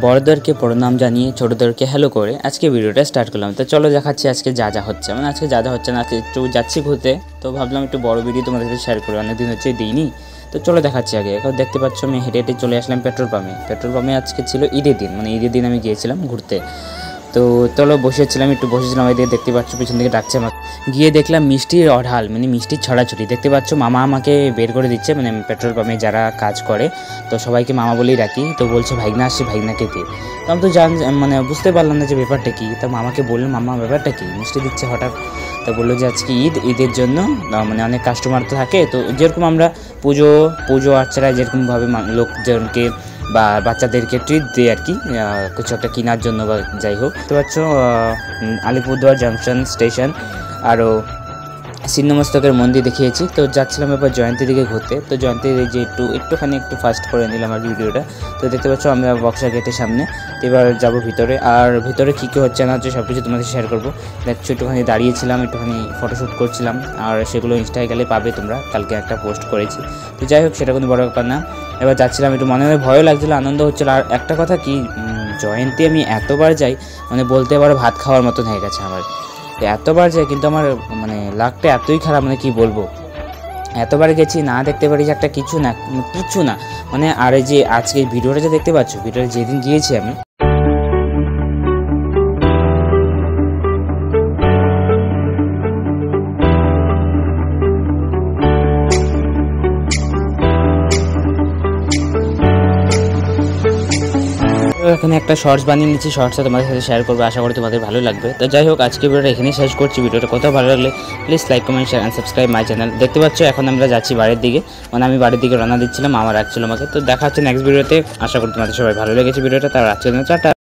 বড়দেরকে প্রণাম জানিয়ে ছোটদেরকে হ্যালো করে আজকে ভিডিওটা স্টার্ট করলাম। তো চলো দেখাচ্ছি আজকে যা যা হচ্ছে, মানে আজকে যা যা হচ্ছে না, আজকে একটু যাচ্ছি ঘুরতে, তো ভাবলাম একটু বড় ভিডিও তোমাদের সাথে শেয়ার করি, অনেকদিন হচ্ছে দিইনি। তো চলো দেখাচ্ছি। আগে এখন দেখতে পাচ্ছ আমি হেঁটে হেঁটে চলে আসলাম পেট্রোল পাম্পে। আজকে ছিল ঈদের দিন, মানে ঈদের দিন আমি গিয়েছিলাম ঘুরতে। তো চলো বসেছিলাম, একটু বসেছিলাম, এদিকে দেখতে পাচ্ছ পিছন দিকে ডাকছে আমাকে। গিয়ে দেখলাম মিষ্টির অঢাল, মানে মিষ্টির ছড়াছড়ি। দেখতে পাচ্ছ মামা আমাকে বের করে দিচ্ছে, মানে পেট্রোল পাম্পে যারা কাজ করে তো সবাইকে মামা বলেই রাখি। তো বলছে ভাইগনা আসছে, ভাইগনাকে দিয়ে। তো আমি তো মানে বুঝতে পারলাম না যে ব্যাপারটা কী। তো মামাকে বললাম মামা ব্যাপারটা কী, মিষ্টি দিচ্ছে হঠাৎ। তো বললো যে আজকে ঈদের জন্য মানে অনেক কাস্টমার তো থাকে, তো যেরকম আমরা পুজো আর্চারায় যেরকমভাবে লোকজনকে বা বাচ্চাদেরকে ট্রিট দিই আর কি, কিছু একটা কেনার জন্য বা যাই হোক। তো পাচ্ছ আলিপুরদুয়ার জাংশন স্টেশন আরও ছিন্নমস্তকের মন্দির দেখিয়েছি। তো যাচ্ছিলাম এবার জয়ন্তী দিকে ঘুরতে। তো জয়ন্তীর এই যে একটু ফাস্ট করে নিলাম আর ভিডিওটা। তো দেখতে পাচ্ছ আমরা বক্সা গেটের সামনে। তো এবার যাবো ভিতরে, আর ভিতরে কী কী হচ্ছে না হচ্ছে সব কিছু তোমাদের শেয়ার করবো। দেখছো একটুখানি দাঁড়িয়েছিলাম, একটুখানি ফটোশ্যুট করছিলাম, আর সেগুলো ইনস্টায় গেলে পাবে তোমরা, কালকে একটা পোস্ট করেছি। তো যাই হোক, সেটা কোনো বড় ব্যাপার না। এবার যাচ্ছিলাম, একটু মনে মনে ভয়ও লাগছিলো, আনন্দ হচ্ছিলো। আর একটা কথা কি, জয়ন্তী আমি এতবার যাই, মানে বলতে পারো ভাত খাওয়ার মতন হয়ে গেছে আমার। এতবার যাই কিন্তু আমার মানে লাকটা এতই খারাপ, মানে কি বলবো। এতবার গেছি, না দেখতে পারি যে একটা কিছু না মানে। আর এই যে আজকে ভিডিওটা যে দেখতে পাচ্ছ, ভিডিওটা যেদিন গিয়েছি আমি, এখানে একটা শর্টস বানিয়ে নিচ্ছি, শর্টসটা তোমাদের সাথে শেয়ার করবো, আশা করি তোমাদের ভালো লাগবে। তো যাই হোক, আজকে ভিডিওটা এখানেই শেষ করছি। ভিডিওটা কোথাও ভালো লাগলে please like, comment, share and subscribe my channel. দেখতে পাচ্ছ এখন আমরা যাচ্ছি বাড়ির দিকে, মানে আমি বাড়ির দিকে রওনা দিচ্ছিলাম, আমার রাখছিল আমাকে। তো দেখা হচ্ছে নেক্সট ভিডিওতে। আশা করি তোমাদের সবাই ভালো লেগেছে ভিডিওটা। তার রাখছে টাটা।